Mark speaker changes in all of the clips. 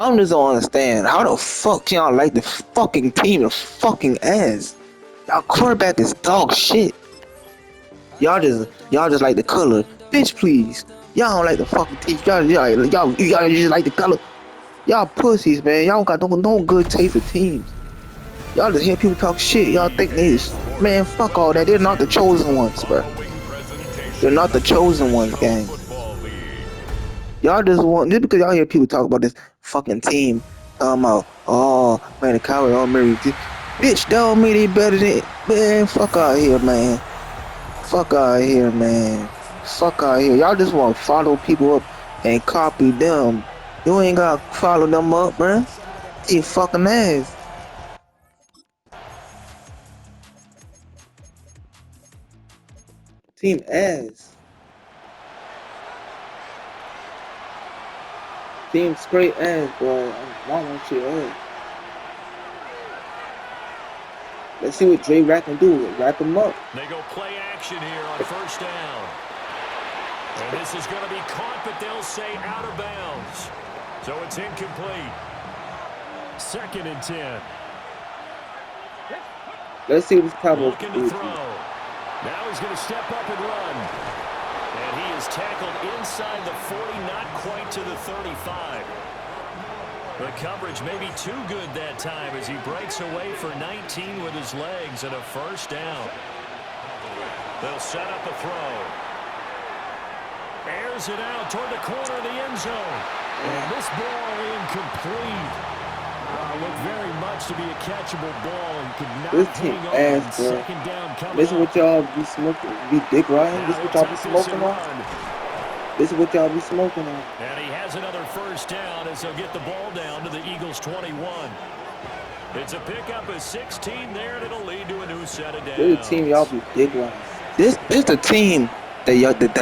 Speaker 1: I just don't understand how the fuck y'all like the fucking team of fucking ass. Y'all quarterback is dog shit. Y'all just like the color, bitch. Please, y'all don't like the fucking team. Y'all just like the color. Y'all pussies, man. Y'all got no good taste of teams. Y'all just hear people talk shit. Y'all think they is, man. Fuck all that. They're not the chosen ones, bro. They're not the chosen ones, gang. Y'all just because y'all hear people talk about this fucking team, talking about, oh man, the Cowboys all married. Bitch, that don't mean they better than, man. Fuck out here, man. Fuck out here, man. Fuck out here. Y'all just want to follow people up and copy them. You ain't gotta follow them up, man. You fucking ass. Team ass. Team straight ass, bro. I want shit ass. Let's see what Dre Rack can do. Wrap him up.
Speaker 2: They go play action here on first down. And this is going to be caught, but they'll say out of bounds. So it's incomplete. 2nd and 10.
Speaker 1: Let's see what this Cowboys
Speaker 2: Looking
Speaker 1: can
Speaker 2: to
Speaker 1: do.
Speaker 2: throw. Now he's going to step up and run. And he is tackled inside the 40, not quite to the 35. The coverage may be too good that time as he breaks away for 19 with his legs and a first down. They'll set up a throw. Airs it out toward the corner of the end zone. And this ball incomplete. Looked very much to be a catchable ball and could not
Speaker 1: This team
Speaker 2: hang on.
Speaker 1: ass, bro.
Speaker 2: Second down coming
Speaker 1: This is
Speaker 2: up.
Speaker 1: what y'all be smoking. Be dick riding. This is what y'all be smoking on. This is what y'all be smoking on.
Speaker 2: And he has another first down as they'll get the ball down to the Eagles' 21. It's a pickup of 16 there, and it'll lead to a new set of downs.
Speaker 1: This is the team y'all be dick riding. This is the team that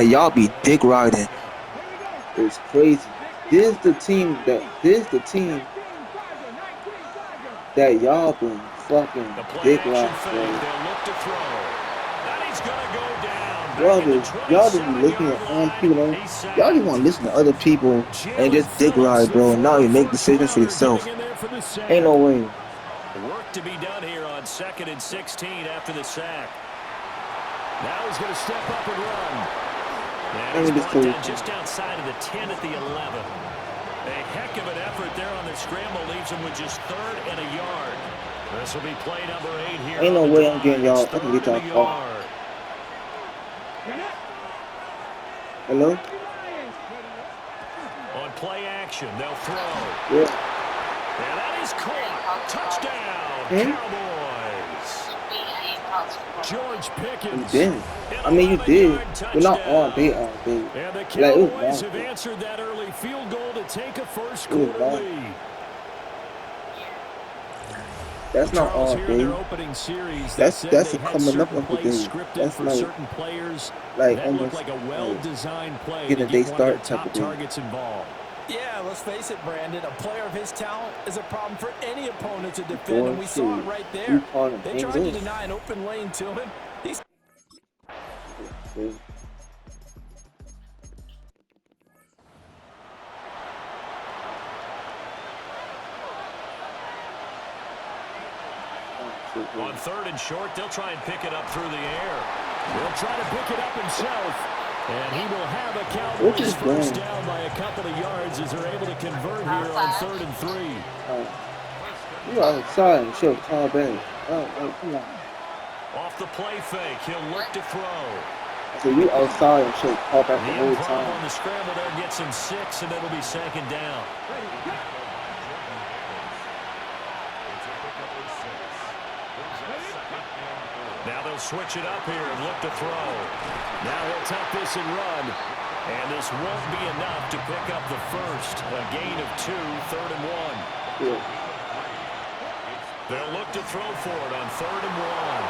Speaker 1: y'all be dick riding. It's crazy. This is the team that y'all been fucking dick riding, bro.
Speaker 2: They'll look to throw. And he's gonna go down.
Speaker 1: Y'all just be looking at own people. Y'all just want to listen to other people and just dick ride, bro, and not even make decisions for yourself. Ain't no way.
Speaker 2: Work to be done here on 2nd and 16 after the sack. Now he's going to step up and run. And he's brought down just outside of the 10 at the 11. A heck of an effort there on the scramble leaves him with just 3rd and a yard. This will be play number 8 here.
Speaker 1: Ain't no way I'm getting y'all. I can get y'all caught. Hello?
Speaker 2: On play action, they'll throw.
Speaker 1: Yeah.
Speaker 2: And that is caught. Touchdown, Cowboys. George Pickens.
Speaker 1: You did. I mean, you did. But not all day, all day.
Speaker 2: And the
Speaker 1: Like,
Speaker 2: Cowboys have answered that early field goal to take a first quarter lead.
Speaker 1: That's not all day. That's coming up of the day. That's like
Speaker 2: certain players
Speaker 1: almost
Speaker 2: like a well-designed play
Speaker 1: getting a day start type of
Speaker 2: targets involved.
Speaker 3: Yeah, let's face it, Brandon. A player of his talent is a problem for any opponent to defend, and we saw it right there. They tried to deny an open lane to him. He's
Speaker 2: on 3rd and short, they'll try and pick it up through the air. He'll try to pick it up himself. And he will have a Cowboys first down by a couple of yards as they're able to convert here on 3rd and 3.
Speaker 1: You outside and show Tom Benny. Oh, come on.
Speaker 2: Off the play fake, he'll look to throw.
Speaker 1: So you outside and show Tom Benny the whole time.
Speaker 2: On the scramble there gets him 6, and it'll be 2nd down. Now they'll switch it up here and look to throw. Now he'll tuck this and run. And this won't be enough to pick up the first. A gain of 2, 3rd and 1.
Speaker 1: Yeah.
Speaker 2: They'll look to throw for it on 3rd and 1.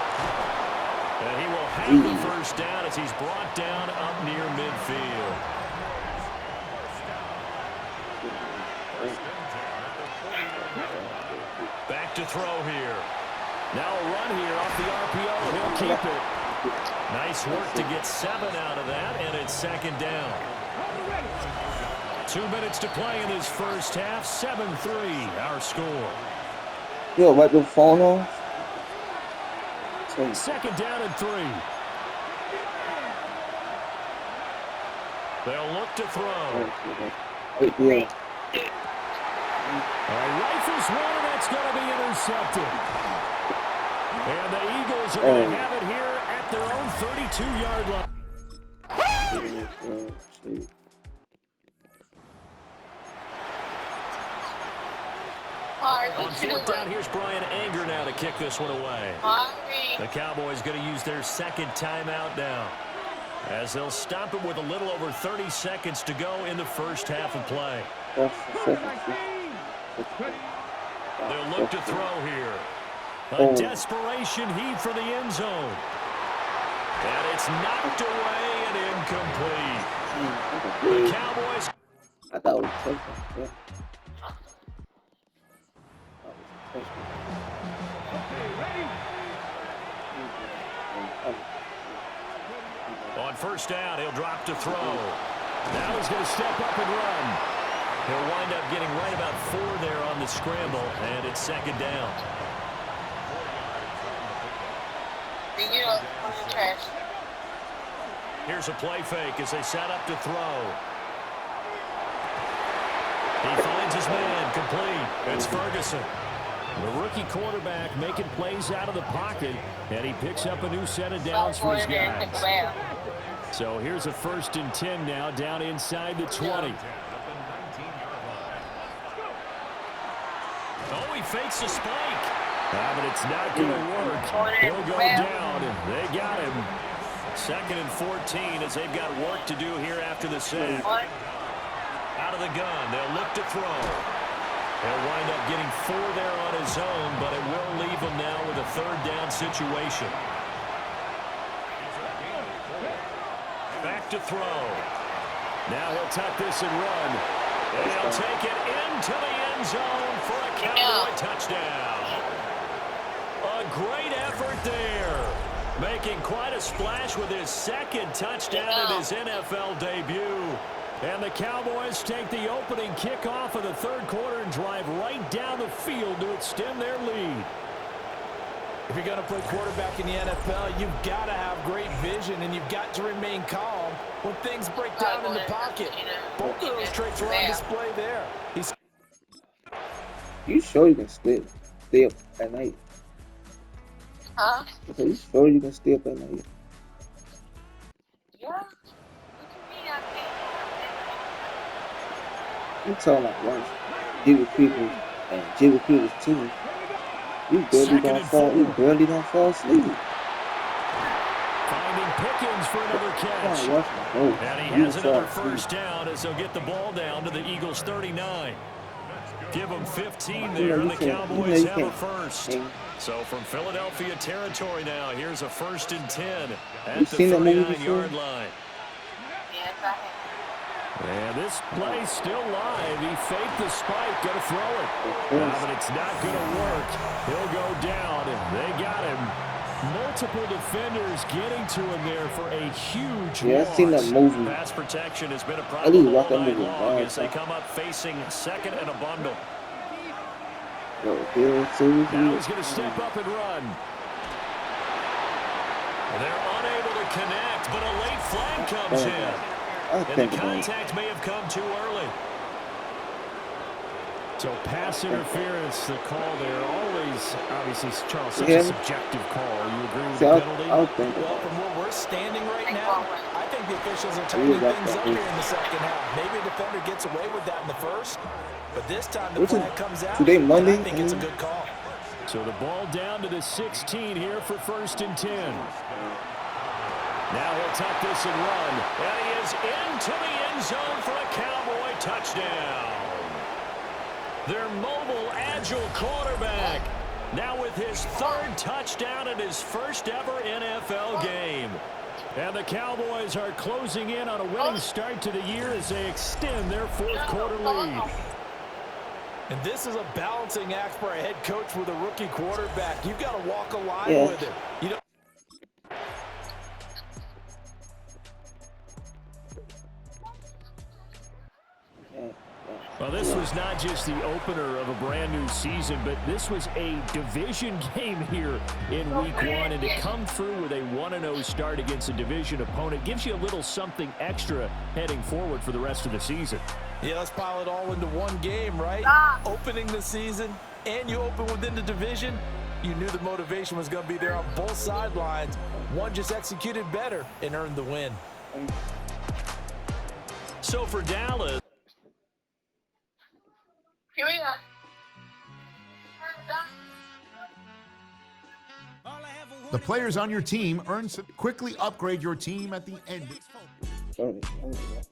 Speaker 2: And he will have the first down as he's brought down up near midfield. Back to throw here. Now a run here off the RPO, and he'll keep it. Nice work to get 7 out of that, and it's 2nd down. 2 minutes to play in this first half. 7-3, our score.
Speaker 1: Yo, wipe the phone off.
Speaker 2: Second down and 3. They'll look to throw.
Speaker 1: Yeah.
Speaker 2: Rifles one, and that's going to be intercepted. And the Eagles are going to have it here at their own 32-yard line. On fourth down, here's Brian Anger now to kick this one away. The Cowboys going to use their second timeout now, as they'll stop it with a little over 30 seconds to go in the first half of play. They'll look to throw here. A desperation heave for the end zone. And it's knocked away and incomplete. The Cowboys.
Speaker 1: I thought it was close.
Speaker 2: On first down, he'll drop to throw. Now he's going to step up and run. He'll wind up getting right about 4 there on the scramble, and it's second down. Here's a play fake as they set up to throw. He finds his man, complete. It's Ferguson. The rookie quarterback making plays out of the pocket, and he picks up a new set of downs for his guys. So here's a 1st and 10 now, down inside the 20. Oh, he fakes a spike. But it's not going to work. He'll go down. They got him. 2nd and 14 as they've got work to do here after the sack. Out of the gun, they'll look to throw. He'll wind up getting 4 there on his own, but it will leave him now with a 3rd down situation. Back to throw. Now he'll tuck this and run. And he'll take it into the end zone for a Cowboy touchdown. A great effort there. Making quite a splash with his 2nd touchdown in his NFL debut. And the Cowboys take the opening kickoff of the 3rd quarter and drive right down the field to extend their lead.
Speaker 3: If you're going to play quarterback in the NFL, you've got to have great vision, and you've got to remain calm when things break down in the pocket. Both of those traits are on display there.
Speaker 1: You sure you can stay up at night?
Speaker 4: Huh?
Speaker 1: So you sure you can stay up at night?
Speaker 4: Yeah. What you mean I
Speaker 1: You talking about once Jimmy Peoples and Jimmy Peoples' team. You barely don't fall asleep.
Speaker 2: Finding Pickens for another catch. And he has another 1st down as they'll get the ball down to the Eagles' 39. Give them 15 there, and the Cowboys have a 1st. So from Philadelphia territory now, here's a 1st and 10 at the 39-yard line.
Speaker 4: Yes, I have.
Speaker 2: And this play's still live. He faked the spike, going to throw it. But it's not going to work. He'll go down. They got him. Multiple defenders getting to him there for a huge loss.
Speaker 1: I've seen that movie.
Speaker 2: Pass protection has been a problem all night long as they come up facing 2nd and a bundle. Now he's going to step up and run. They're unable to connect, but a late flag comes in. And the contact may have come too early. So pass interference, the call there. Always, obviously, Charles, such a subjective call. You agree with the penalty?
Speaker 3: Well, from where we're standing right now, I think the officials are tightening things up here in the 2nd half. Maybe a defender gets away with that in the 1st, but this time the flag comes out,
Speaker 1: today, Monday,
Speaker 3: and I think it's a good call.
Speaker 2: So the ball down to the 16 here for 1st and 10. Now he'll tuck this and run. And he is into the end zone for a Cowboy touchdown. Their mobile, agile quarterback now with his 3rd touchdown in his 1st ever NFL game. And the Cowboys are closing in on a winning start to the year as they extend their 4th quarter lead.
Speaker 3: And this is a balancing act for a head coach with a rookie quarterback. You've got to walk a line with it. You know.
Speaker 2: not just the opener of a brand new season, but this was a division game here in week 1, and to come through with a 1-0 start against a division opponent gives you a little something extra heading forward for the rest of the season.
Speaker 3: Yeah, let's pile it all into one game, right? Opening the season, and you open within the division. You knew the motivation was going to be there on both sidelines. One just executed better and earned the win.
Speaker 2: So for Dallas,
Speaker 4: Here we go.
Speaker 5: The players on your team earn some. Quickly upgrade your team at the end.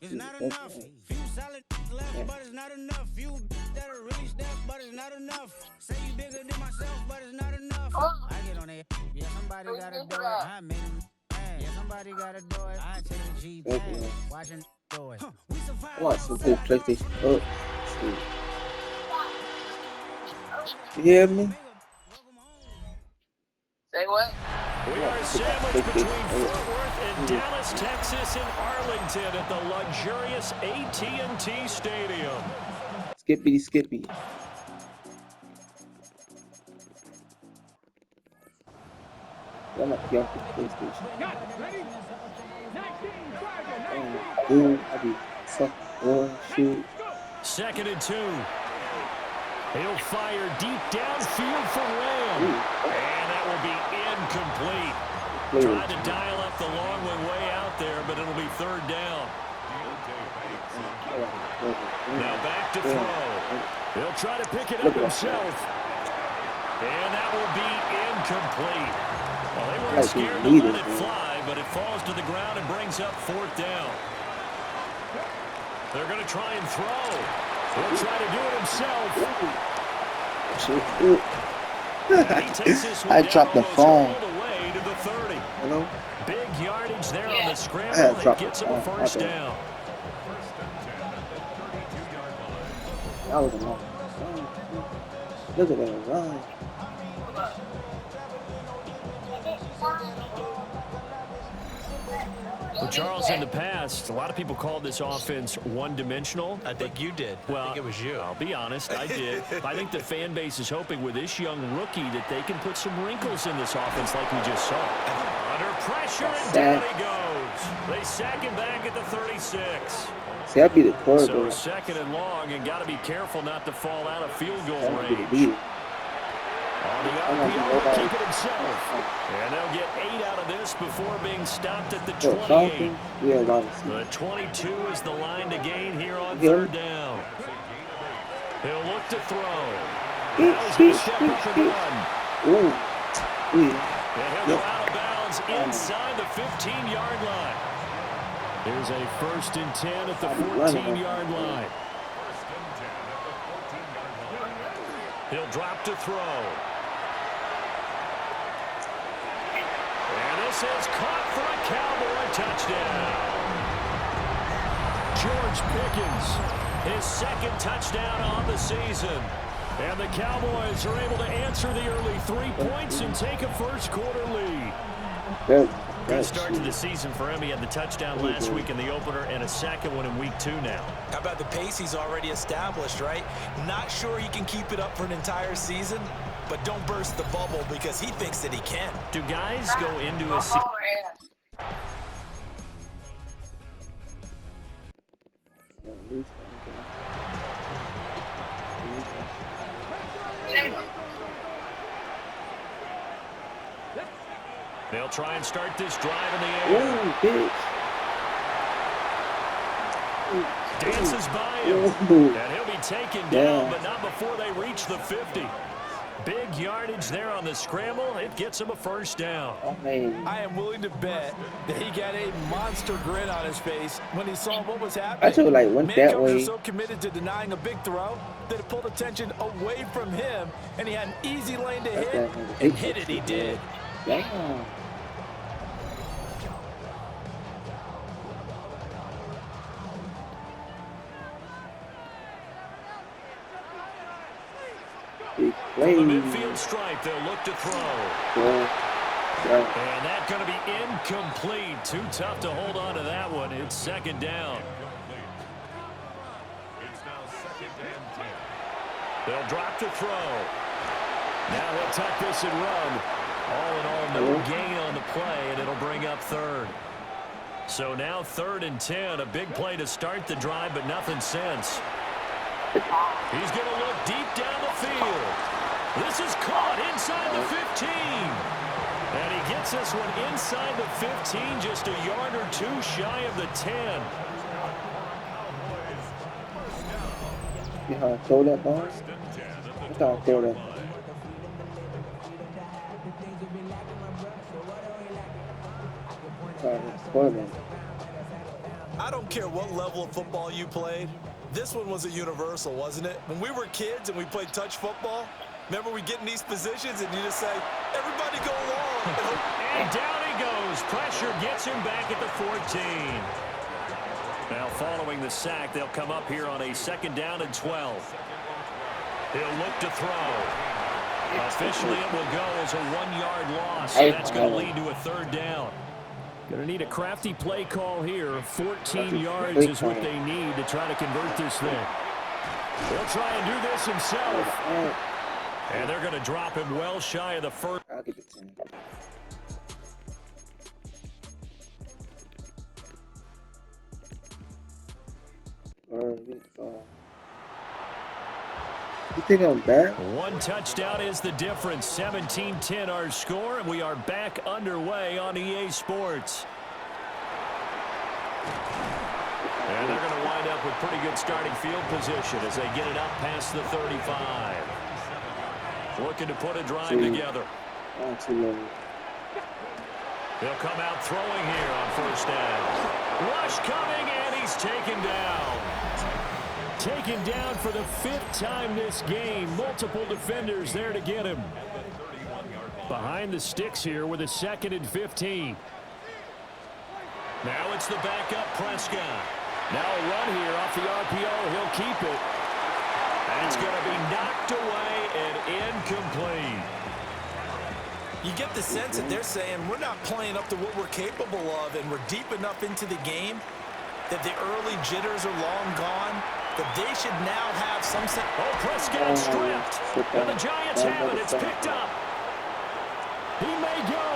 Speaker 6: It's not enough. Few solid left, but it's not enough. Few that are really step, but it's not enough. Say you bigger than myself, but it's not enough. I get on it. Yeah, somebody gotta do it. I made him. Yeah, somebody gotta do it. I take the G back. Watching do it. We survive.
Speaker 1: Watch some good PlayStation. Oh, shit. You hear me?
Speaker 4: Say what?
Speaker 2: we are sandwiched between Fort Worth and Dallas, Texas, and Arlington at the luxurious AT&T Stadium.
Speaker 1: Skippy. I'm not young for PlayStation. Boom, I be suck, shoot.
Speaker 2: 2nd and 2. He'll fire deep downfield for Lamb. And that will be incomplete. Tried to dial up the long way out there, but it'll be 3rd down. Now back to throw. He'll try to pick it up himself. And that will be incomplete. Well, they weren't scared to let it fly, but it falls to the ground and brings up 4th down. They're going to try and throw. He'll try to do it himself.
Speaker 1: I dropped the phone.
Speaker 2: To the 30.
Speaker 1: Hello?
Speaker 2: Big yardage there on the scramble. It gets him a 1st down.
Speaker 1: That was a long run. Look at that run.
Speaker 2: Well, Charles, in the past, a lot of people called this offense one-dimensional.
Speaker 3: I think you did.
Speaker 2: Well,
Speaker 3: I think it was you.
Speaker 2: I'll be honest, I did. I think the fan base is hoping with this young rookie that they can put some wrinkles in this offense like we just saw. Under pressure, and down he goes. They sack him back at the 36.
Speaker 1: See, I'd be the
Speaker 2: So
Speaker 1: quarterback.
Speaker 2: 2nd and long, and got to be careful not to fall out of field goal range. On the RPO, keep it himself. And they'll get 8 out of this before being stopped at the 28. The 22 is the line to gain here on 3rd down. He'll look to throw. Now he's going to step up and run. And he'll go out of bounds inside the 15-yard line. Here's a 1st and 10 at the 14-yard line. He'll drop to throw. And this is caught for a Cowboy touchdown. George Pickens, his 2nd touchdown on the season. And the Cowboys are able to answer the early 3 points and take a 1st quarter lead. Good start to the season for him. He had the touchdown last week in the opener and a 2nd one in week 2 now.
Speaker 3: How about the pace he's already established, right? Not sure he can keep it up for an entire season, but don't burst the bubble because he thinks that he can.
Speaker 2: Do guys go into a season? They'll try and start this drive in the air. Dances by him. And he'll be taken down, but not before they reach the 50. Big yardage there on the scramble. It gets him a 1st down.
Speaker 3: I am willing to bet that he got a monster grin on his face when he saw what was happening.
Speaker 1: I should like went that way.
Speaker 3: Man, so committed to denying a big throw that it pulled attention away from him, and he had an easy lane to hit, and hit it he did.
Speaker 1: Damn.
Speaker 2: From the midfield stripe, they'll look to throw. And that's going to be incomplete. Too tough to hold on to that one. It's 2nd down.
Speaker 7: It's now 2nd and 10.
Speaker 2: They'll drop the throw. Now he'll tuck this and run. All in all, no gain on the play, and it'll bring up third. So now 3rd and 10. A big play to start the drive, but nothing since. He's going to look deep down the field. This is caught inside the 15. And he gets this one inside the 15, just a yard or two shy of the 10.
Speaker 1: You know how to throw that ball? That's how I throw that.
Speaker 3: I don't care what level of football you played. This one was a universal, wasn't it? When we were kids and we played touch football, remember we get in these positions and you just say, everybody go long.
Speaker 2: And down he goes. Pressure gets him back at the 14. Now following the sack, they'll come up here on a 2nd down and 12. He'll look to throw. Officially, it will go as a 1-yard loss. So that's going to lead to a 3rd down. Going to need a crafty play call here. 14 yards is what they need to try to convert this thing. He'll try and do this himself. And they're going to drop him well shy of the 1st.
Speaker 1: I'll give it 10. You think I'm bad?
Speaker 2: 1 touchdown is the difference. 17-10 our score, and we are back underway on EA Sports. And they're going to wind up with pretty good starting field position as they get it up past the 35. Looking to put a drive together. They'll come out throwing here on 1st down. Rush coming, and he's taken down. Taken down for the 5th time this game. Multiple defenders there to get him. Behind the sticks here with a 2nd and 15. Now it's the backup Prescott. Now a run here off the RPO. He'll keep it. And it's going to be knocked away and incomplete.
Speaker 3: You get the sense that they're saying we're not playing up to what we're capable of, and we're deep enough into the game that the early jitters are long gone, that they should now have some sense.
Speaker 2: Oh, Prescott stripped. And the Giants have it. It's picked up. He may go.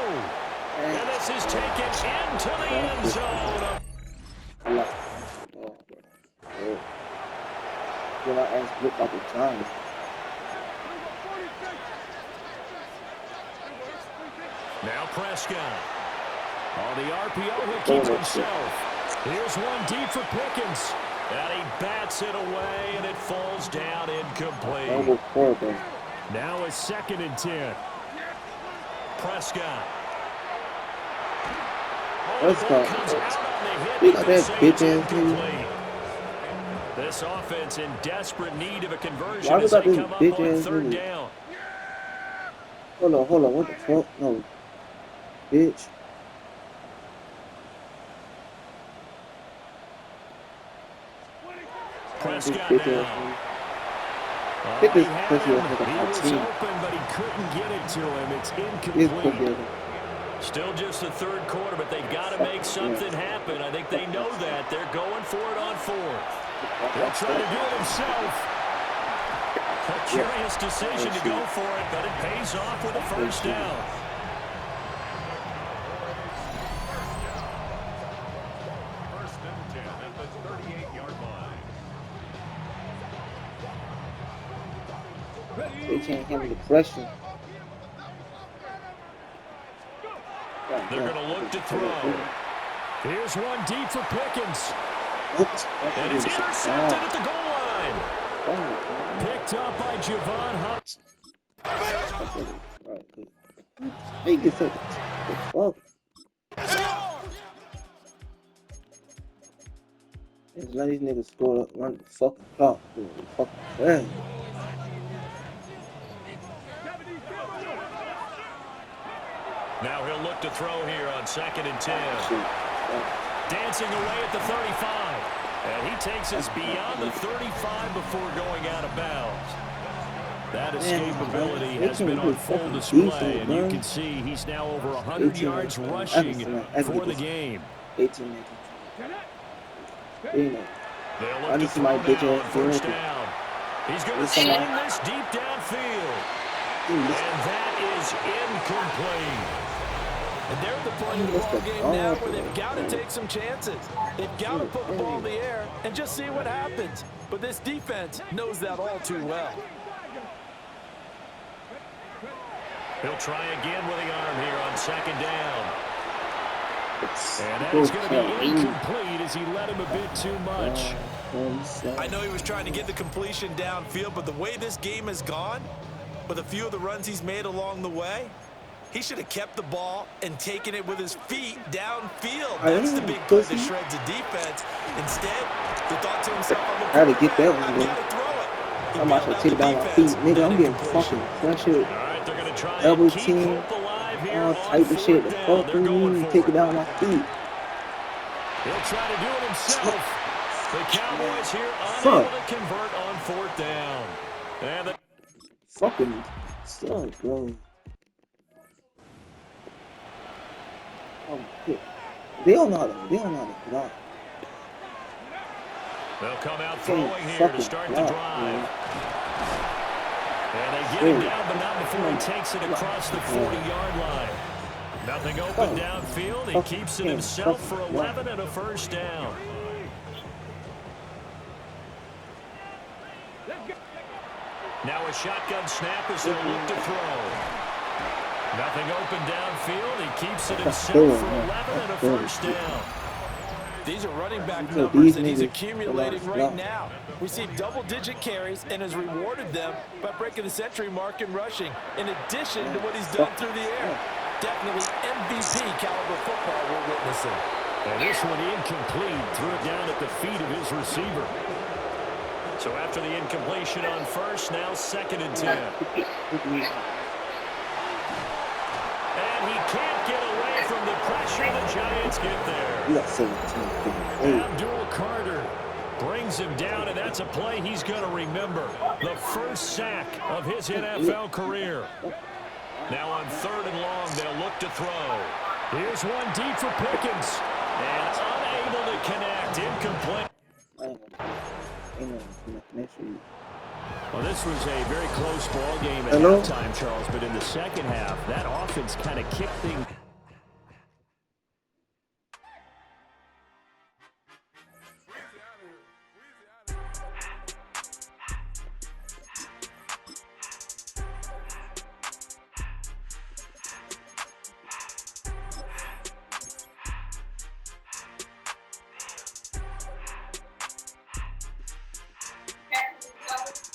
Speaker 2: And this is taken into the end zone. Now Prescott. On the RPO, he'll keep it himself. Here's one deep for Pickens. And he bats it away, and it falls down incomplete. Now a 2nd and 10. Prescott.
Speaker 1: Prescott.
Speaker 2: Comes out on the hit.
Speaker 1: Look at that bitch ass nigga.
Speaker 2: This offense in desperate need of a conversion
Speaker 1: Why
Speaker 2: as they
Speaker 1: about this
Speaker 2: come up
Speaker 1: bitch
Speaker 2: on
Speaker 1: ass
Speaker 2: 3rd
Speaker 1: nigga?
Speaker 2: down.
Speaker 1: Hold on, what the fuck? No. Bitch.
Speaker 2: Prescott
Speaker 1: Bitch
Speaker 2: now.
Speaker 1: ass
Speaker 2: Oh,
Speaker 1: Pick
Speaker 2: he
Speaker 1: this
Speaker 2: had
Speaker 1: pussy
Speaker 2: him.
Speaker 1: ass nigga
Speaker 2: He was
Speaker 1: 14.
Speaker 2: open, but he couldn't get it to him. It's
Speaker 1: This pussy
Speaker 2: incomplete.
Speaker 1: ass.
Speaker 2: Still just the 3rd quarter, but they've got to make something happen. I think they know that. They're going for it on 4th. He'll try to do it himself. A curious decision to go for it, but it pays off with a 1st down.
Speaker 1: They can't handle the pressure.
Speaker 2: They're going to look to throw. Here's one deep for Pickens.
Speaker 1: Oops.
Speaker 2: And it's intercepted at the goal line. Picked up by Javon Hutz.
Speaker 1: Hey, get the fuck. Just let these niggas score up, run the fucking clock, dude. Fucking fast.
Speaker 2: Now he'll look to throw here on 2nd and 10. Dancing away at the 35. And he takes us beyond the 35 before going out of bounds. That escapability has been on full display, and you can see he's now over 100 yards rushing for the game.
Speaker 1: 18,
Speaker 2: They'll look to throw now on 1st down. He's going to sling this deep downfield. And that is incomplete.
Speaker 3: And they're at the point of the ball game now where they've got to take some chances. They've got to put the ball in the air and just see what happens. But this defense knows that all too well.
Speaker 2: He'll try again with the arm here on second down. And that is going to be incomplete as he let him a bit too much.
Speaker 3: I know he was trying to get the completion downfield, but the way this game has gone, with a few of the runs he's made along the way, he should have kept the ball and taken it with his feet downfield. That's the big play that shreds the defense. Instead, he thought to himself,
Speaker 1: I gotta get that one, though. I'm about to take it down my feet. Nigga, I'm getting fucking pressured. Double team. All type of shit. The fuck you mean take it down my feet?
Speaker 2: He'll try to do it himself. The Cowboys here unable to convert on fourth down. And the
Speaker 1: fucking son, bro. Oh shit. They don't know how to block.
Speaker 2: They'll come out throwing here to start the drive. And they get him down, but not before he takes it across the 40-yard line. Nothing open downfield. He keeps it himself for 11 and a first down. Now a shotgun snap as they'll look to throw. Nothing open downfield. He keeps it himself for 11 and a first down.
Speaker 3: These are running back numbers that he's accumulating right now. Received double-digit carries and has rewarded them by breaking the century mark in rushing, in addition to what he's done through the air. Definitely MVP caliber football we're witnessing.
Speaker 2: And this one incomplete. Threw it down at the feet of his receiver. So after the incompletion on first, now 2nd and 10. And he can't get away from the pressure. The Giants get there. Abdul Carter brings him down, and that's a play he's going to remember. The first sack of his NFL career. Now on 3rd and long, they'll look to throw. Here's one deep for Pickens. And unable to connect. Incomplete. Well, this was a very close ball game at halftime, Charles, but in the second half, that offense kind of kicked things.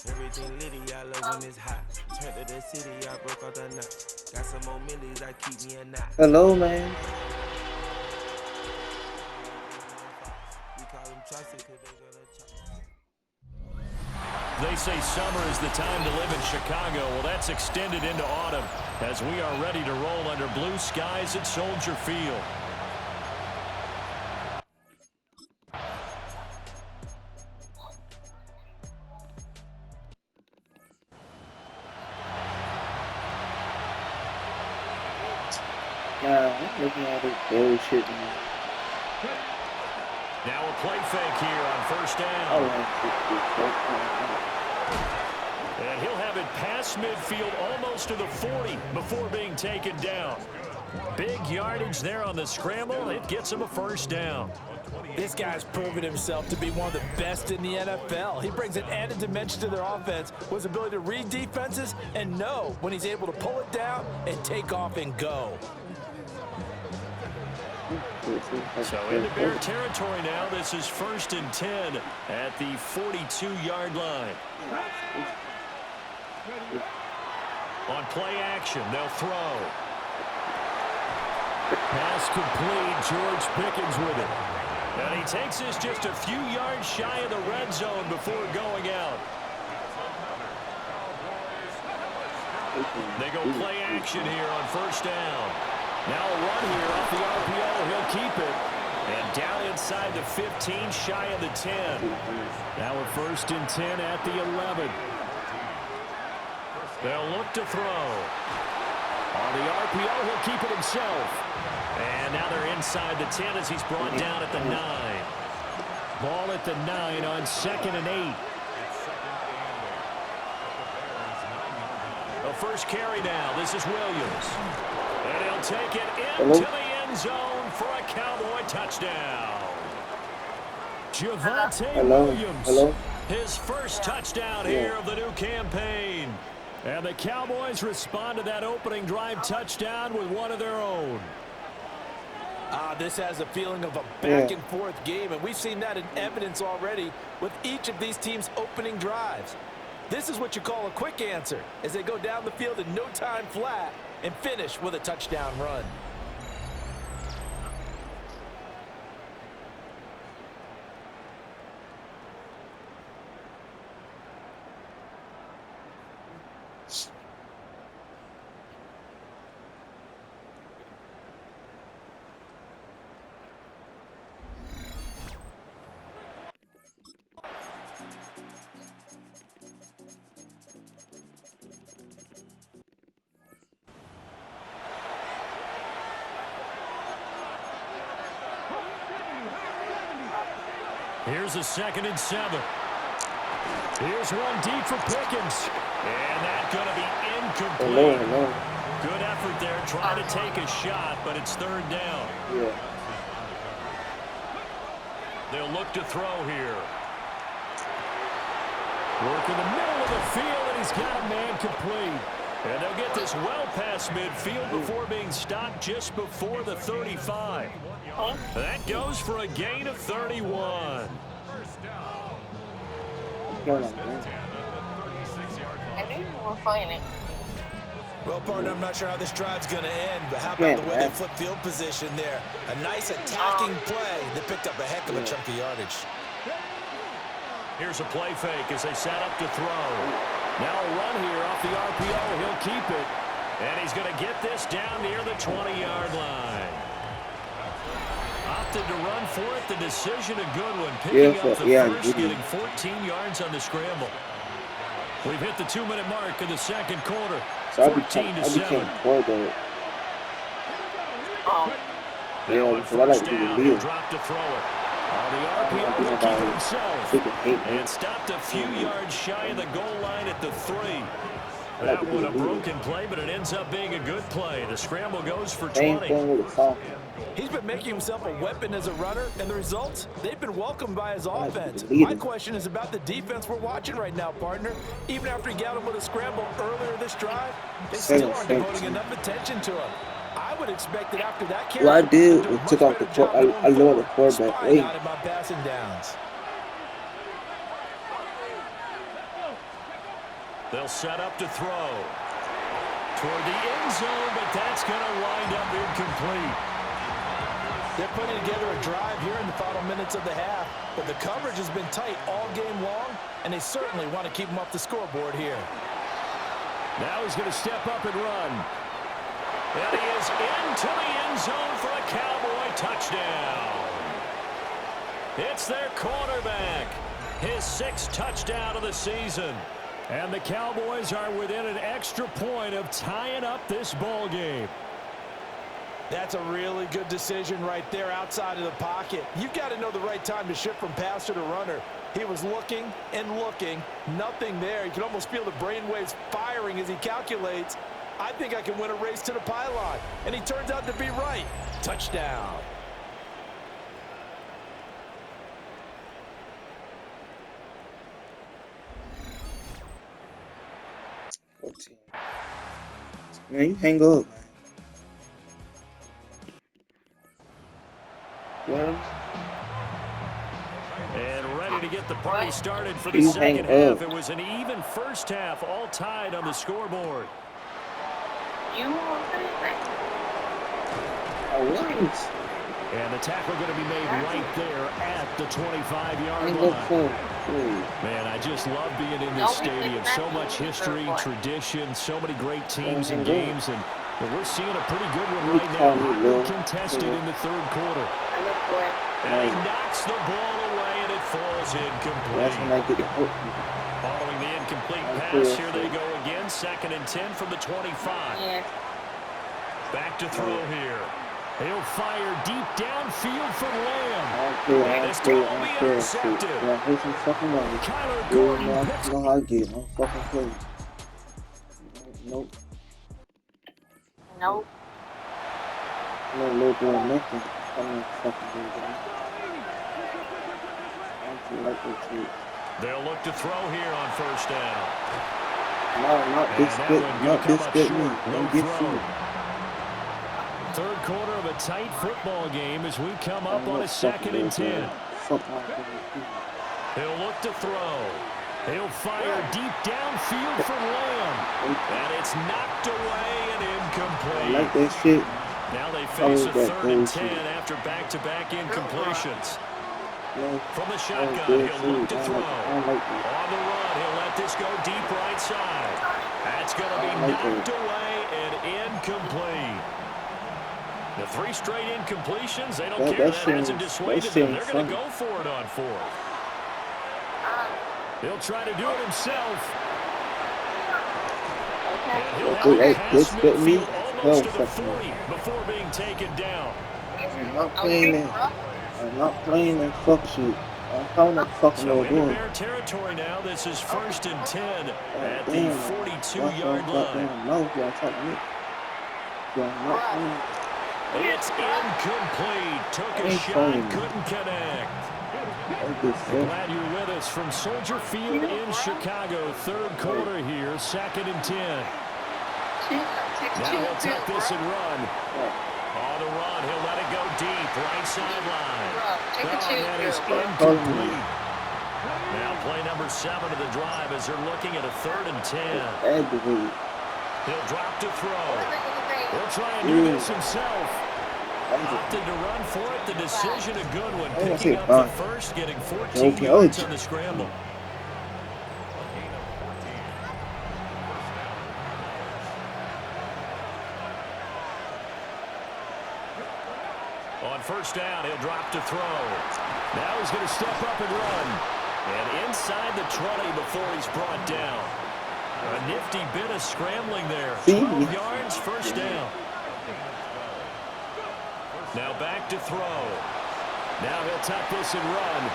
Speaker 7: Everything litty, I love when it's hot. Turn to the city, I broke all the nuts. Got some more millies, I keep me a knot.
Speaker 1: Hello, man.
Speaker 7: We call them Chaucer, cause they gonna chop.
Speaker 2: They say summer is the time to live in Chicago. Well, that's extended into autumn as we are ready to roll under blue skies at Soldier Field.
Speaker 1: I'm looking at this bullshit, man.
Speaker 2: Now a play fake here on first down. And he'll have it past midfield almost to the 40 before being taken down. Big yardage there on the scramble. It gets him a first down.
Speaker 3: This guy's proven himself to be one of the best in the NFL. He brings an added dimension to their offense with his ability to read defenses and know when he's able to pull it down and take off and go.
Speaker 2: So into Bear territory now. This is 1st and 10 at the 42-yard line. On play action, they'll throw. Pass complete. George Pickens with it. And he takes this just a few yards shy of the red zone before going out. They go play action here on first down. Now a run here off the RPO. He'll keep it. And down inside the 15, shy of the 10. Now a 1st and 10 at the 11. They'll look to throw. On the RPO, he'll keep it himself. And now they're inside the 10 as he's brought down at the 9. Ball at the 9 on 2nd and 8. first carry now. This is Williams. And he'll take it into the end zone for a Cowboy touchdown. Javonte Williams, his first touchdown here of the new campaign. And the Cowboys respond to that opening drive touchdown with one of their own.
Speaker 3: This has a feeling of a back-and-forth game, and we've seen that in evidence already with each of these teams' opening drives. This is what you call a quick answer as they go down the field in no time flat and finish with a touchdown run.
Speaker 2: Here's a 2nd and 7. Here's one deep for Pickens. And that's going to be incomplete. Good effort there trying to take a shot, but it's 3rd down. They'll look to throw here. Work in the middle of the field, and he's got a man complete. And they'll get this well past midfield before being stopped just before the 35. That goes for a gain of 31.
Speaker 4: I knew you were playing it.
Speaker 3: Well, partner, I'm not sure how this drive's going to end, but how about the way they flip field position there? A nice attacking play that picked up a heck of a chunk of yardage.
Speaker 2: Here's a play fake as they set up to throw. Now a run here off the RPO. He'll keep it. And he's going to get this down near the 20-yard line. Opted to run for it. The decision a good one. Picking up the first, getting 14 yards on the scramble. We've hit the 2-minute mark in the 2nd quarter. 14-7.
Speaker 1: Because I like to do the lead.
Speaker 2: Drop to throw it. The RPO will keep it himself. And stopped a few yards shy of the goal line at the 3. That one a broken play, but it ends up being a good play. The scramble goes for 20.
Speaker 3: He's been making himself a weapon as a runner, and the results, they've been welcomed by his offense. My question is about the defense we're watching right now, partner. Even after he got him with a scramble earlier this drive, they still aren't devoting enough attention to him. I would expect that after that carry,
Speaker 1: what I did was took off the I lowered the quarterback weight.
Speaker 3: Passing downs.
Speaker 2: They'll set up to throw toward the end zone, but that's going to wind up incomplete.
Speaker 3: They're putting together a drive here in the final minutes of the half, but the coverage has been tight all game long, and they certainly want to keep them off the scoreboard here.
Speaker 2: Now he's going to step up and run. And he is into the end zone for a Cowboy touchdown. It's their quarterback, his 6th touchdown of the season. And the Cowboys are within an extra point of tying up this ball game.
Speaker 3: That's a really good decision right there outside of the pocket. You've got to know the right time to shift from passer to runner. He was looking and looking, nothing there. You can almost feel the brainwaves firing as he calculates, I think I can win a race to the pylon. And he turns out to be right. Touchdown.
Speaker 1: Man, you hang up, man.
Speaker 2: And ready to get the party started for the second half. It was an even first half, all tied on the scoreboard.
Speaker 4: You were
Speaker 2: And the tackle going to be made right there at the 25-yard line. Man, I just love being in this stadium. So much history, tradition, so many great teams and games. And we're seeing a pretty good one right now. Highly contested in the 3rd quarter. And he knocks the ball away, and it falls incomplete. Following the incomplete pass, here they go again. 2nd and 10 from the 25. Back to throw here. He'll fire deep downfield for Lamb. And it's going to be intercepted. Kyler Gordon picks
Speaker 1: Nope.
Speaker 4: Nope.
Speaker 1: No little doing nothing. I'm not fucking doing that. I don't like that shit.
Speaker 2: They'll look to throw here on first down.
Speaker 1: No, not this good. Not this good. Don't get fooled.
Speaker 2: Third quarter of a tight football game as we come up on a 2nd and 10. He'll look to throw. He'll fire deep downfield for Lamb. And it's knocked away and incomplete.
Speaker 1: I like that shit.
Speaker 2: Now they face a 3rd and 10 after back-to-back incompletions. From the shotgun, he'll look to throw. On the run, he'll let this go deep right side. That's going to be knocked away and incomplete. The 3 straight incompletions, they don't care. That hasn't dissuaded them. They're going to go for it on 4th. He'll try to do it himself. And he'll have a pass midfield almost to the 40 before being taken down.
Speaker 1: I'm not playing that. I'm not playing that fuck shit. I'm calling that fucking no doing.
Speaker 2: Bear territory now. This is 1st and 10 at the 42-yard line.
Speaker 1: No, y'all talking me. Y'all not playing.
Speaker 2: It's incomplete. Took a shot, couldn't connect. Glad you're with us from Soldier Field in Chicago. 3rd quarter here, 2nd and 10. Now he'll take this and run. On the run, he'll let it go deep, right sideline. That is incomplete. Now play number 7 of the drive as they're looking at a 3rd and 10. He'll drop to throw. He'll try and do this himself. Opted to run for it. The decision a good one. Picking up the first, getting 14 yards on the scramble. On first down, he'll drop to throw. Now he's going to step up and run. And inside the 20 before he's brought down. A nifty bit of scrambling there. 12 yards, first down. Now back to throw. Now he'll tuck this and run.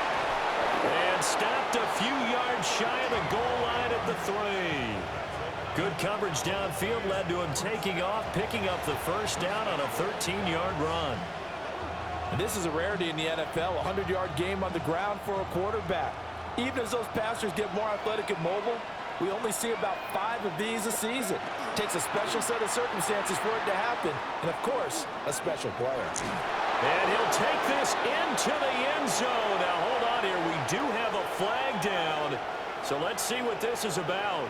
Speaker 2: And stopped a few yards shy of the goal line at the 3. Good coverage downfield led to him taking off, picking up the first down on a 13-yard run.
Speaker 3: And this is a rarity in the NFL, a 100-yard game on the ground for a quarterback. Even as those passers get more athletic and mobile, we only see about 5 of these a season. It takes a special set of circumstances for it to happen, and of course, a special player.
Speaker 2: And he'll take this into the end zone. Now hold on here, we do have a flag down, so let's see what this is about.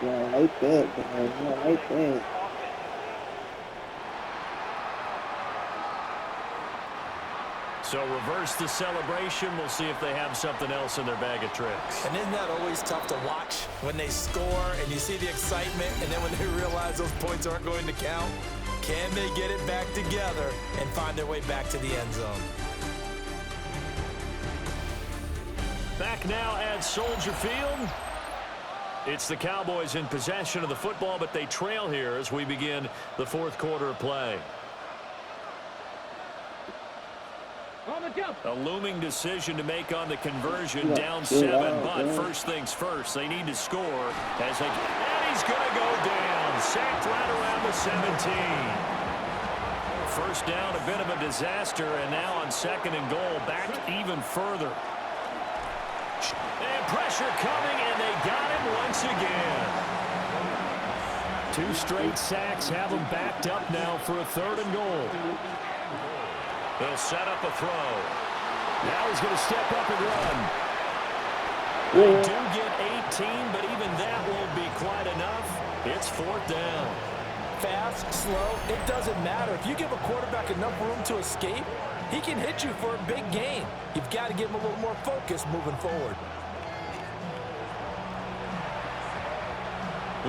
Speaker 1: Yeah, I like that, man. Yeah, I like that.
Speaker 2: So reverse the celebration. We'll see if they have something else in their bag of tricks.
Speaker 3: And isn't that always tough to watch when they score and you see the excitement and then when they realize those points aren't going to count? Can they get it back together and find their way back to the end zone?
Speaker 2: Back now at Soldier Field. It's the Cowboys in possession of the football, but they trail here as we begin the 4th quarter of play. A looming decision to make on the conversion, down 7, but first things first, they need to score. And he's going to go down, sacked right around the 17. First down, a bit of a disaster, and now on 2nd and goal, back even further. And pressure coming, and they got him once again. 2 straight sacks have them backed up now for a 3rd and goal. They'll set up a throw. Now he's going to step up and run. They do get 18, but even that won't be quite enough. It's 4th down.
Speaker 3: Fast, slow, it doesn't matter. If you give a quarterback enough room to escape, he can hit you for a big gain. You've got to give him a little more focus moving forward.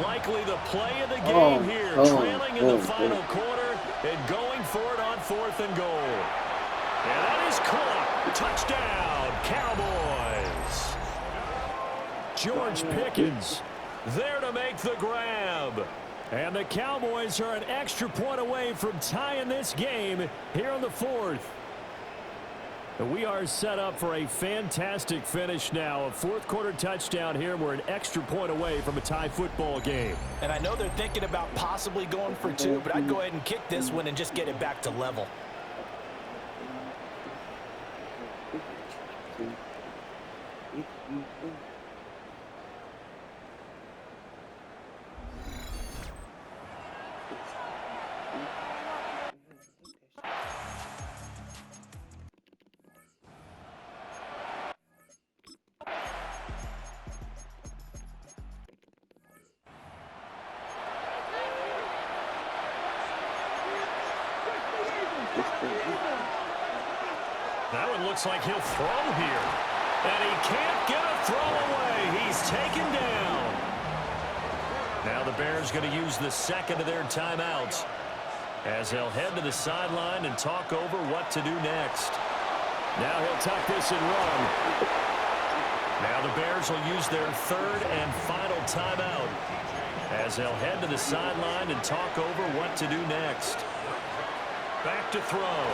Speaker 2: Likely the play of the game here, trailing in the final quarter and going for it on 4th and goal. And that is caught. Touchdown, Cowboys. George Pickens there to make the grab. And the Cowboys are an extra point away from tying this game here on the 4th. And we are set up for a fantastic finish now. A fourth quarter touchdown here. We're an extra point away from a tie football game.
Speaker 3: And I know they're thinking about possibly going for two, but I'd go ahead and kick this one and just get it back to level.
Speaker 2: That one looks like he'll throw here. And he can't get a throw away. He's taken down. Now the Bears going to use the second of their timeouts as they'll head to the sideline and talk over what to do next. Now he'll tuck this and run. Now the Bears will use their third and final timeout as they'll head to the sideline and talk over what to do next. Back to throw.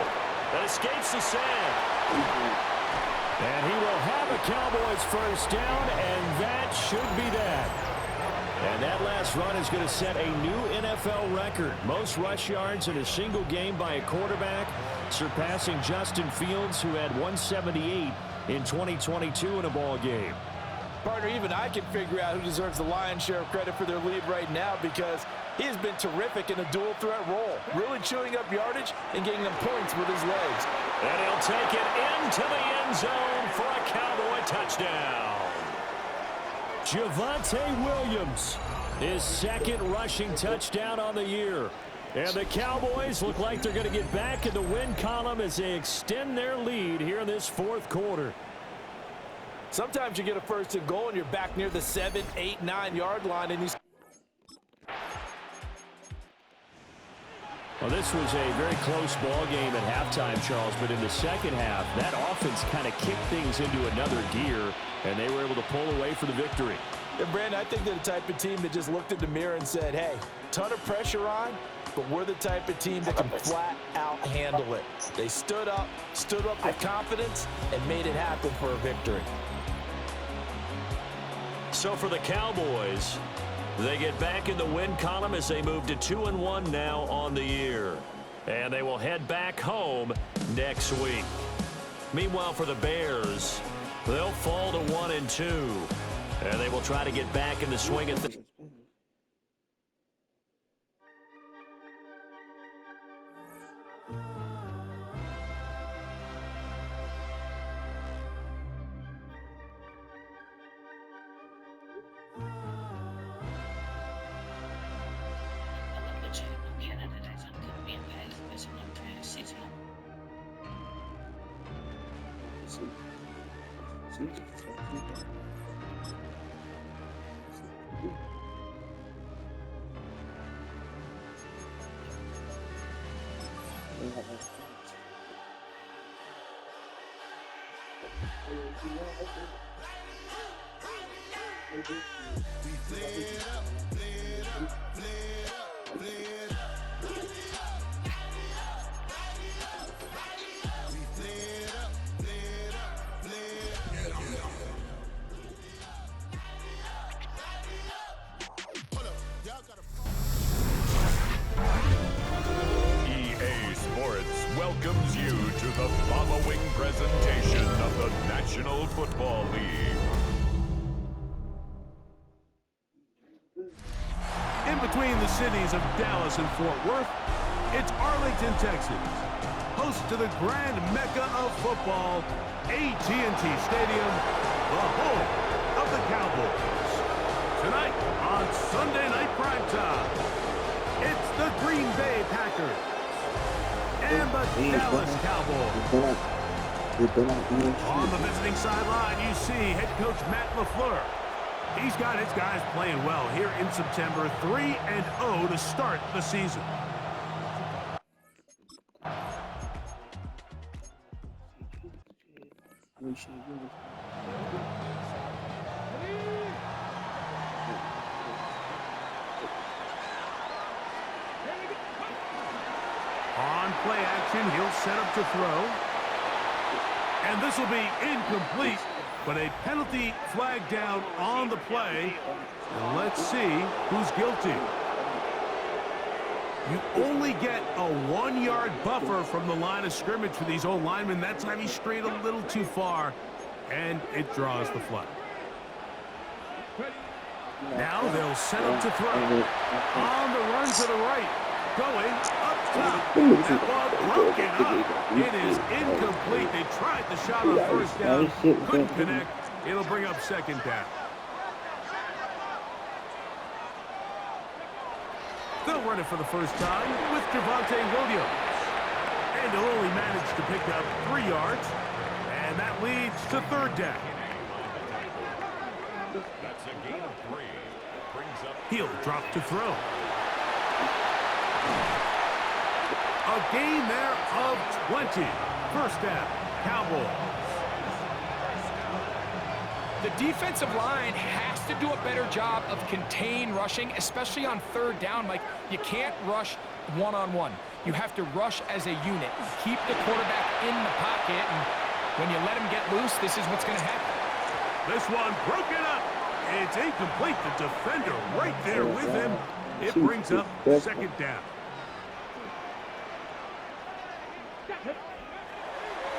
Speaker 2: That escapes the sack. And he will have a Cowboys first down, and that should be that. And that last run is going to set a new NFL record. Most rush yards in a single game by a quarterback, surpassing Justin Fields, who had 178 in 2022 in a ball game.
Speaker 3: Partner, even I can figure out who deserves the lion's share of credit for their lead right now, because he has been terrific in a dual threat role, really chewing up yardage and getting them points with his legs.
Speaker 2: And he'll take it into the end zone for a Cowboy touchdown. Javonte Williams, his second rushing touchdown on the year. And the Cowboys look like they're going to get back in the win column as they extend their lead here in this fourth quarter.
Speaker 3: Sometimes you get a first and goal and you're back near the 7, 8, 9 yard line, and he's...
Speaker 2: Well, this was a very close ball game at halftime, Charles, but in the second half, that offense kind of kicked things into another gear, and they were able to pull away for the victory.
Speaker 3: And Brandon, I think they're the type of team that just looked in the mirror and said, hey, ton of pressure on, but we're the type of team that can flat out handle it. They stood up with confidence, and made it happen for a victory.
Speaker 2: So for the Cowboys, they get back in the win column as they move to 2-1 now on the year. And they will head back home next week. Meanwhile, for the Bears, they'll fall to 1-2. And they will try to get back in the swing at the...
Speaker 8: welcomes you to the following presentation of the National Football League.
Speaker 9: In between the cities of Dallas and Fort Worth, it's Arlington, Texas, host to the grand mecca of football, AT&T Stadium, the home of the Cowboys. Tonight on Sunday Night Primetime, it's the Green Bay Packers and the Dallas Cowboys. On the visiting sideline, you see head coach Matt LaFleur. He's got his guys playing well here in September, 3-0 to start the season. On play action, he'll set up to throw. And this will be incomplete, but a penalty flag down on the play. And let's see who's guilty. You only get a 1-yard buffer from the line of scrimmage for these old linemen. That time he strayed a little too far, and it draws the flag. Now they'll set up to throw. On the run to the right. Going up top. That ball broken up. It is incomplete. They tried the shot on first down. Couldn't connect. It'll bring up second down. They'll run it for the first time with Javonte Williams. And he'll only manage to pick up 3 yards. And that leads to third down.
Speaker 8: That's a gain of 3. Brings up.
Speaker 9: He'll drop to throw. A gain there of 20. First down, Cowboys.
Speaker 10: The defensive line has to do a better job of contain rushing, especially on third down. Like, you can't rush one-on-one. You have to rush as a unit. Keep the quarterback in the pocket, and when you let him get loose, this is what's going to happen.
Speaker 9: This one broken up. It's incomplete. The defender right there with him. It brings up second down.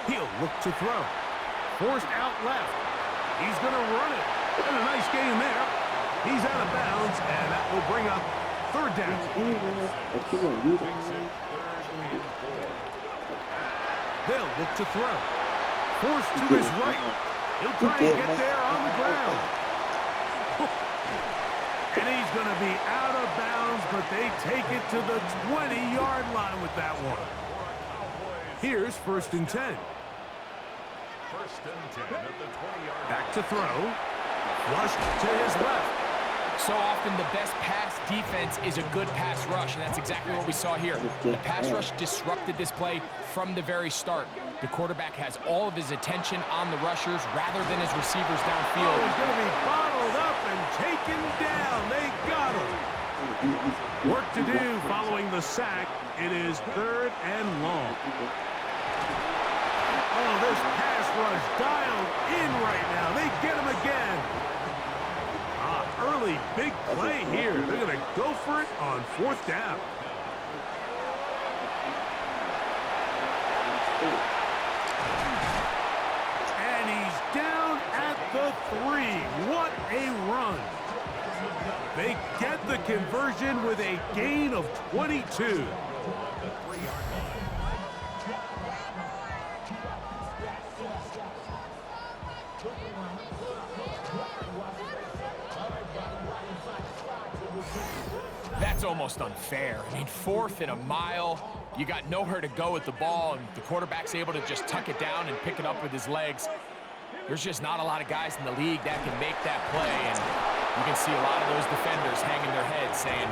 Speaker 9: He'll look to throw. Forced out left. He's going to run it. And a nice gain there. He's out of bounds, and that will bring up third down. They'll look to throw. Forced to his right. He'll try and get there on the ground. And he's going to be out of bounds, but they take it to the 20-yard line with that one. Here's first and 10.
Speaker 8: First and 10 at the 20-yard line.
Speaker 9: Back to throw. Flushed to his left.
Speaker 10: So often the best pass defense is a good pass rush, and that's exactly what we saw here. The pass rush disrupted this play from the very start. The quarterback has all of his attention on the rushers rather than his receivers downfield.
Speaker 9: Oh, he's going to be bottled up and taken down. They got him. Work to do following the sack. It is third and long. Oh, this pass rush dialed in right now. They get him again. Early big play here. They're going to go for it on fourth down. And he's down at the 3. What a run. They get the conversion with a gain of 22.
Speaker 10: That's almost unfair. I mean, 4th and a mile. You got nowhere to go with the ball, and the quarterback's able to just tuck it down and pick it up with his legs. There's just not a lot of guys in the league that can make that play, and you can see a lot of those defenders hanging their heads saying,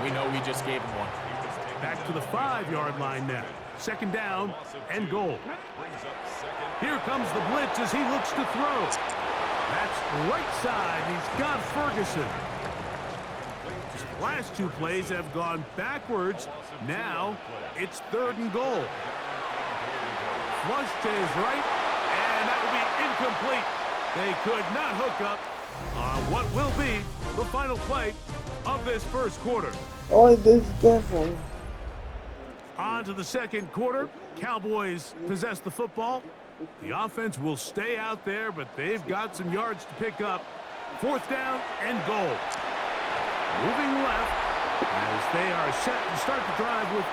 Speaker 10: we know we just gave him one.
Speaker 9: Back to the 5-yard line now. Second down and goal. Here comes the blitz as he looks to throw. That's right side. He's got Ferguson. Last 2 plays have gone backwards. Now it's third and goal. Flush to his right, and that will be incomplete. They could not hook up on what will be the final play of this first quarter.
Speaker 1: Oh, this is different.
Speaker 9: On to the second quarter. Cowboys possess the football. The offense will stay out there, but they've got some yards to pick up. Fourth down and goal. Moving left as they are set to start the drive with...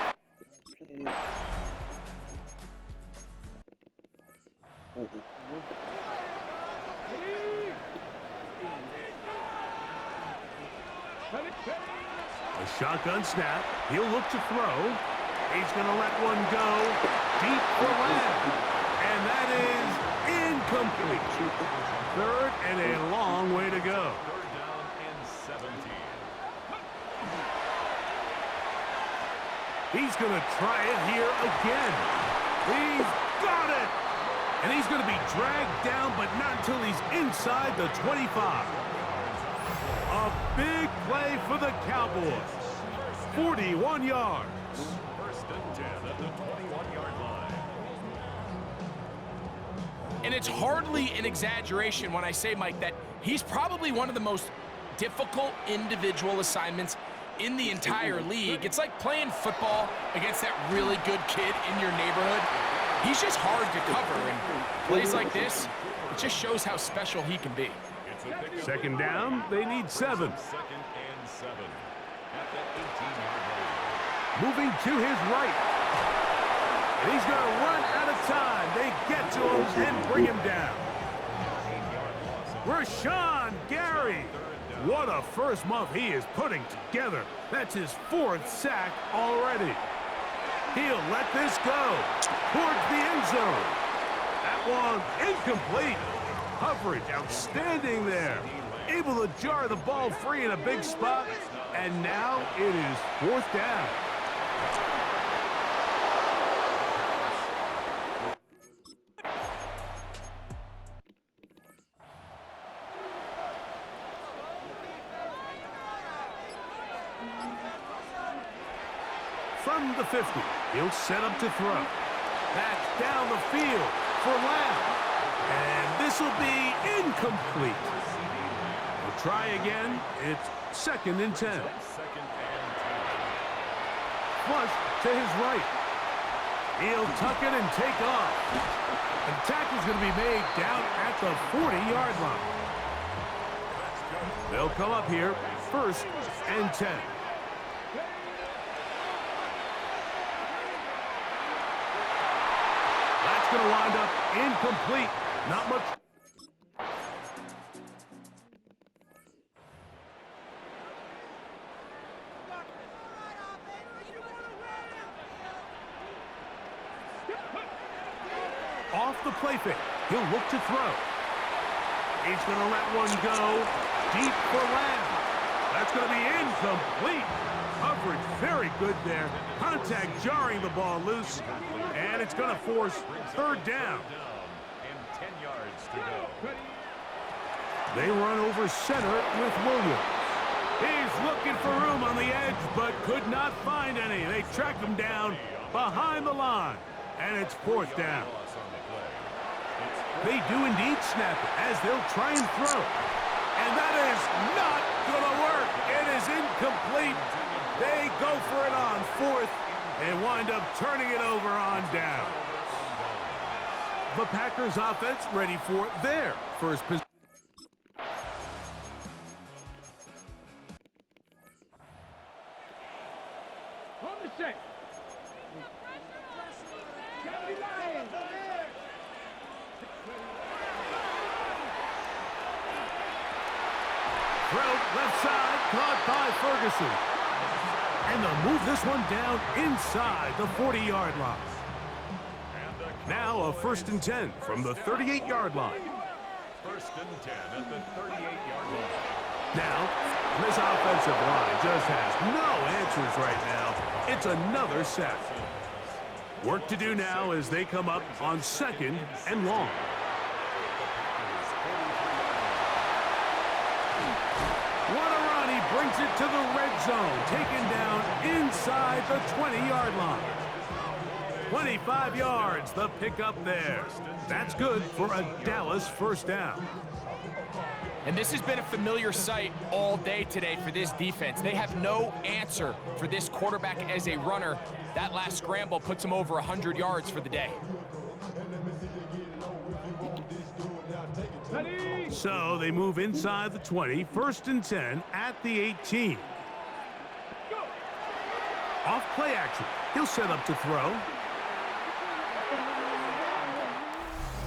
Speaker 9: A shotgun snap. He'll look to throw. He's going to let one go deep for Lamb. And that is incomplete. Third and a long way to go. He's going to try it here again. He's got it. And he's going to be dragged down, but not until he's inside the 25. A big play for the Cowboys. 41 yards.
Speaker 8: First and 10 at the 21-yard line.
Speaker 10: And it's hardly an exaggeration when I say, Mike, that he's probably one of the most difficult individual assignments in the entire league. It's like playing football against that really good kid in your neighborhood. He's just hard to cover, and plays like this, it just shows how special he can be.
Speaker 9: Second down, they need 7.
Speaker 8: Second and 7 at the 18-yard line.
Speaker 9: Moving to his right. And he's going to run out of time. They get to him and bring him down. Rashawn Gary. What a first month he is putting together. That's his 4th sack already. He'll let this go towards the end zone. That one incomplete. Coverage outstanding there. Able to jar the ball free in a big spot. And now it is 4th down. From the 50, he'll set up to throw. Back down the field for Lamb. And this will be incomplete. We'll try again. It's 2nd and 10. Flush to his right. He'll tuck it and take off. And the tackle's going to be made down at the 40-yard line. They'll come up here, 1st and 10. That's going to wind up incomplete. Not much. Off the play fake. He'll look to throw. He's going to let one go deep for Lamb. That's going to be incomplete. Coverage very good there. Contact jarring the ball loose. And it's going to force 3rd down.
Speaker 8: And 10 yards to go.
Speaker 9: They run over center with Williams. He's looking for room on the edge, but could not find any. They track him down behind the line. And it's 4th down. They do indeed snap it as they'll try and throw. And that is not going to work. It is incomplete. They go for it on 4th and wind up turning it over on down. The Packers offense ready for their first position.
Speaker 11: On the set.
Speaker 9: Throw left side, caught by Ferguson. And they'll move this one down inside the 40-yard line. Now a 1st and 10 from the 38-yard line.
Speaker 8: 1st and 10 at the 38-yard line.
Speaker 9: Now, this offensive line just has no answers right now. It's another sack. Work to do now as they come up on 2nd and long. What a run. He brings it to the red zone. Taken down inside the 20-yard line. 25 yards, the pickup there. That's good for a Dallas 1st down.
Speaker 10: And this has been a familiar sight all day today for this defense. They have no answer for this quarterback as a runner. That last scramble puts him over 100 yards for the day.
Speaker 9: So they move inside the 20, 1st and 10 at the 18. Off play action. He'll set up to throw.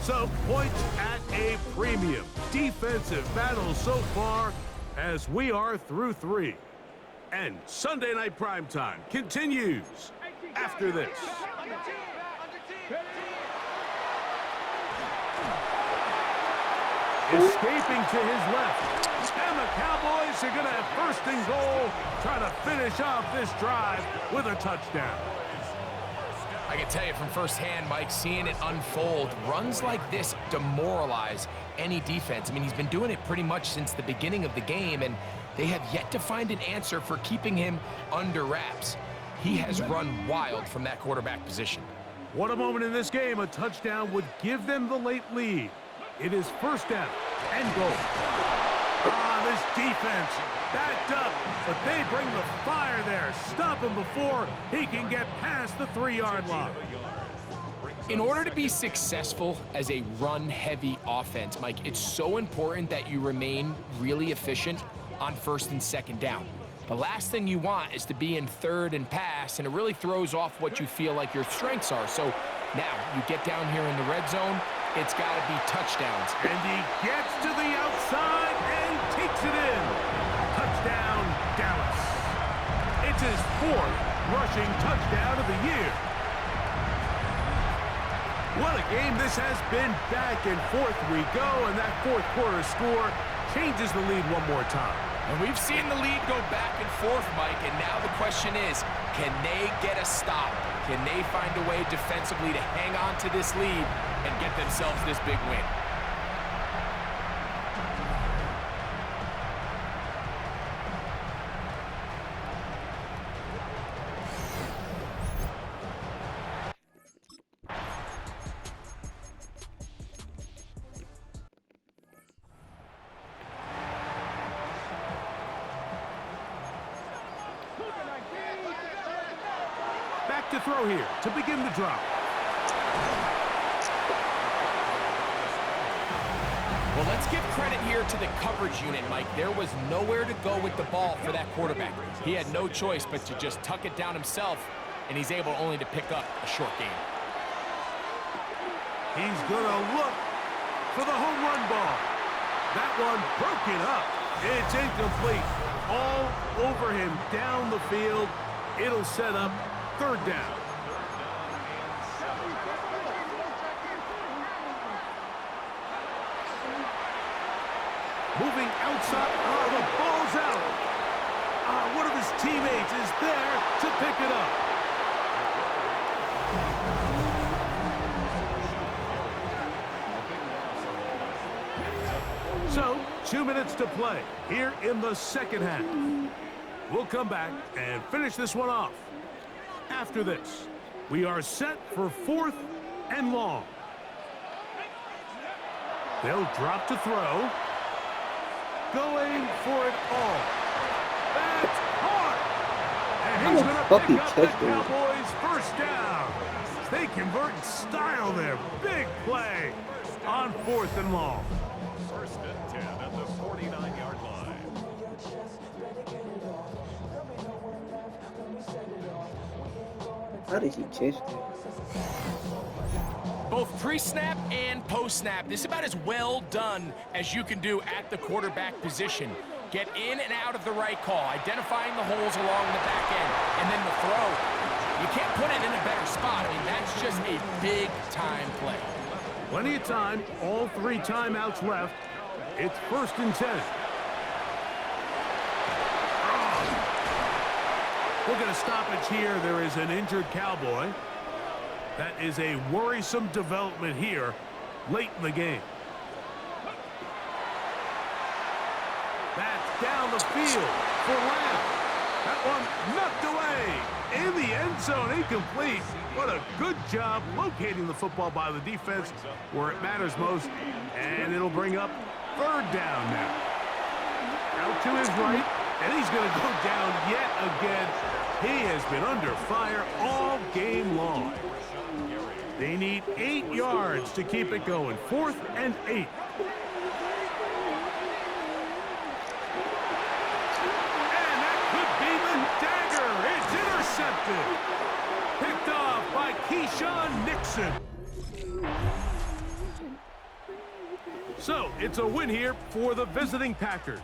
Speaker 9: So points at a premium. Defensive battle so far as we are through 3. And Sunday Night Primetime continues after this. Escaping to his left. And the Cowboys are going to have 1st and goal, trying to finish off this drive with a touchdown.
Speaker 10: I can tell you from firsthand, Mike, seeing it unfold, runs like this demoralize any defense. I mean, he's been doing it pretty much since the beginning of the game, and they have yet to find an answer for keeping him under wraps. He has run wild from that quarterback position.
Speaker 9: What a moment in this game. A touchdown would give them the late lead. It is first down and goal. This defense backed up, but they bring the fire there. Stop him before he can get past the 3-yard line.
Speaker 10: In order to be successful as a run-heavy offense, Mike, it's so important that you remain really efficient on first and second down. The last thing you want is to be in third and pass, and it really throws off what you feel like your strengths are. So now you get down here in the red zone, it's got to be touchdowns.
Speaker 9: And he gets to the outside and takes it in. Touchdown, Dallas. It's his 4th rushing touchdown of the year. What a game this has been. Back and forth we go, and that fourth quarter score changes the lead one more time.
Speaker 10: And we've seen the lead go back and forth, Mike, and now the question is, can they get a stop? Can they find a way defensively to hang on to this lead and get themselves this big win?
Speaker 9: Back to throw here to begin the drive.
Speaker 10: Well, let's give credit here to the coverage unit, Mike. There was nowhere to go with the ball for that quarterback. He had no choice but to just tuck it down himself, and he's able only to pick up a short gain.
Speaker 9: He's going to look for the home run ball. That one broken up. It's incomplete. All over him down the field. It'll set up third down. Moving outside. Oh, the ball's out. One of his teammates is there to pick it up. So, 2 minutes to play here in the second half. We'll come back and finish this one off. After this, we are set for 4th and long. They'll drop to throw. Going for it all. That's hard. And he's going to pick up the Cowboys' first down. They convert in style there. Big play on 4th and long.
Speaker 8: First and 10 at the 49-yard line.
Speaker 1: How did he catch that?
Speaker 10: Both pre-snap and post-snap, this is about as well done as you can do at the quarterback position. Get in and out of the right call, identifying the holes along the back end, and then the throw. You can't put it in a better spot. I mean, that's just a big-time play.
Speaker 9: Plenty of time, all 3 timeouts left. It's 1st and 10. We'll get a stoppage here. There is an injured Cowboy. That is a worrisome development here late in the game. That's down the field for Lamb. That one knocked away in the end zone, incomplete. What a good job locating the football by the defense where it matters most. And it'll bring up 3rd down now. Out to his right, and he's going to go down yet again. He has been under fire all game long. They need 8 yards to keep it going. 4th and 8. And that could be the dagger. It's intercepted. Picked off by Keyshawn Nixon. So, it's a win here for the visiting Packers.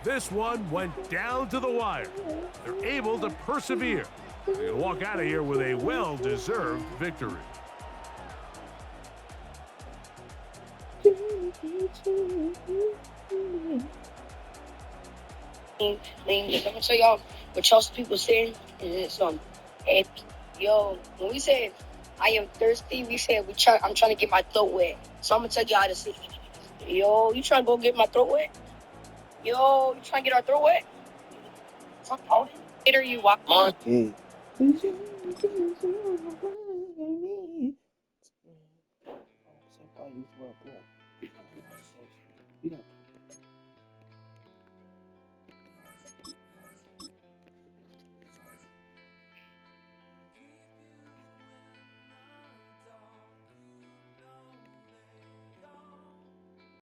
Speaker 9: This one went down to the wire. They're able to persevere. They'll walk out of here with a well-deserved victory.
Speaker 12: I'm gonna tell y'all what Chelsea people say, and it's yo, when we say I am thirsty, we say I'm trying to get my throat wet. So I'm gonna tell y'all how to say, yo, you trying to go get my throat wet? Yo, you trying to get our throat wet? Later, you walk on.
Speaker 1: Senpai used to work there. You know,